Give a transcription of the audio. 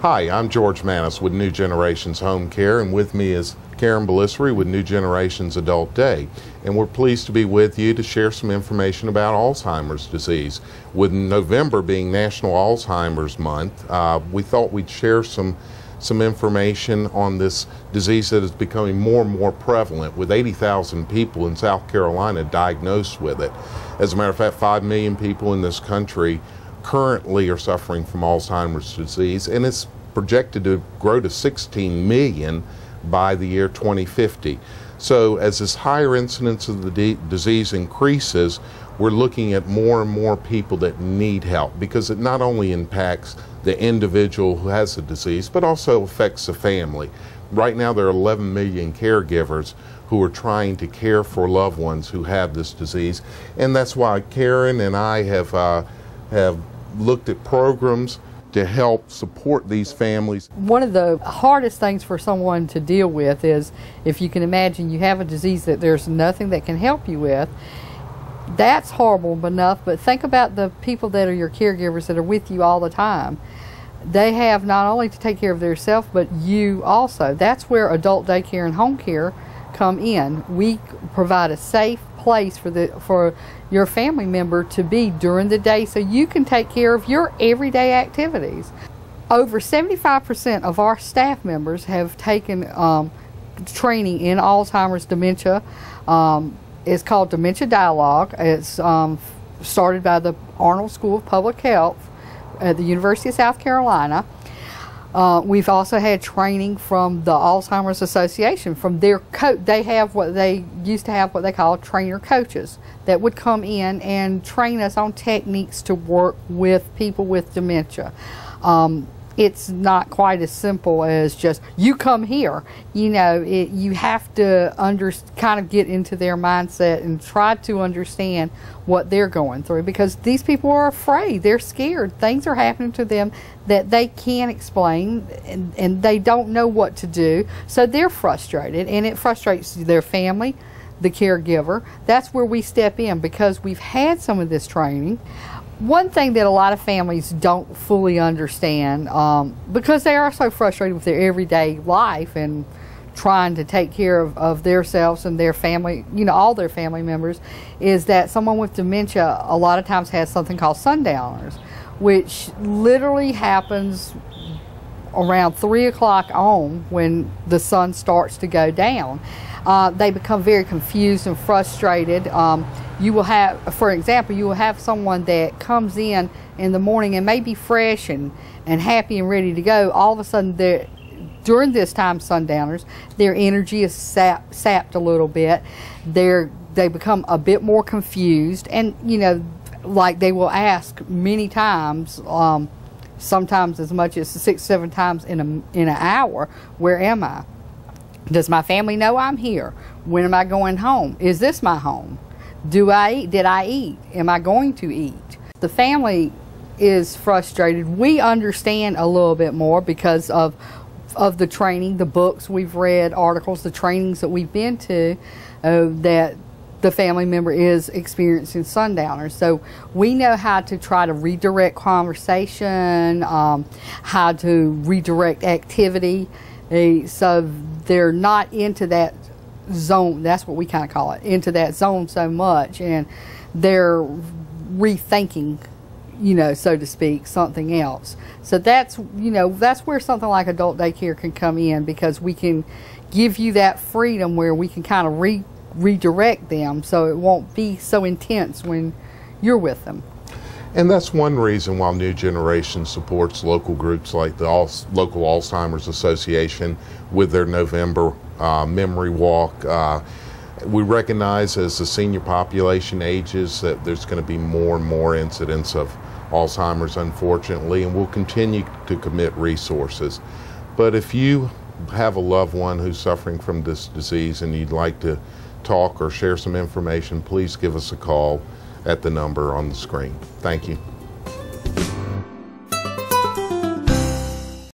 Hi, I'm George Manis with New Generations Home Care, and with me is Karen Bellissery with New Generations Adult Day. And we're pleased to be with you to share some information about Alzheimer's disease. With November being National Alzheimer's Month, we thought we'd share some information on this disease that is becoming more and more prevalent, with 80,000 people in South Carolina diagnosed with it. As a matter of fact, 5 million people in this country currently are suffering from Alzheimer's disease, and it's projected to grow to 16 million by the year 2050. So as this higher incidence of the disease increases, we're looking at more and more people that need help, because it not only impacts the individual who has the disease, but also affects the family. Right now there are 11 million caregivers who are trying to care for loved ones who have this disease, and that's why Karen and I have looked at programs to help support these families. One of the hardest things for someone to deal with is, if you can imagine you have a disease that there's nothing that can help you with. That's horrible enough, but think about the people that are your caregivers that are with you all the time. They have not only to take care of themselves, but you also. That's where adult daycare and home care come in. We provide a safe place for your family member to be during the day, so you can take care of your everyday activities. Over 75% of our staff members have taken training in Alzheimer's dementia. It's called Dementia Dialogue. It's started by the Arnold School of Public Health at the University of South Carolina. We've also had training from the Alzheimer's Association. From their they used to have what they call trainer coaches that would come in and train us on techniques to work with people with dementia. It's not quite as simple as just, you come here. You know, you have to kind of get into their mindset and try to understand what they're going through, because these people are afraid. They're scared. Things are happening to them that they can't explain, and they don't know what to do. So they're frustrated, and it frustrates their family, the caregiver. That's where we step in, because we've had some of this training. One thing that a lot of families don't fully understand, because they are so frustrated with their everyday life and trying to take care of themselves and their family, you know, all their family members, is that someone with dementia a lot of times has something called sundowners, which literally happens around 3 o'clock on, when the sun starts to go down. They become very confused and frustrated. You will have, for example, you will have someone that comes in the morning and may be fresh and happy and ready to go. All of a sudden, during this time, sundowners, their energy is sapped a little bit. They become a bit more confused, and you know, like they will ask many times, sometimes as much as 6-7 times in an hour, where am I? Does my family know I'm here? When am I going home? Is this my home? Did I eat? Am I going to eat? The family is frustrated. We understand a little bit more because of the training, the books we've read, articles, the trainings that we've been to, that the family member is experiencing sundowners. So we know how to try to redirect conversation, how to redirect activity, so they're not into that zone. That's what we kind of call it, into that zone so much, and they're rethinking, you know, so to speak, something else. So that's, you know, that's where something like adult daycare can come in, because we can give you that freedom where we can kind of redirect them, so it won't be so intense when you're with them. And that's one reason why New Generation supports local groups like the local Alzheimer's Association with their November memory walk. We recognize as the senior population ages that there's going to be more and more incidents of Alzheimer's, unfortunately, and we'll continue to commit resources. But if you have a loved one who's suffering from this disease and you'd like to talk or share some information, please give us a call at the number on the screen. Thank you.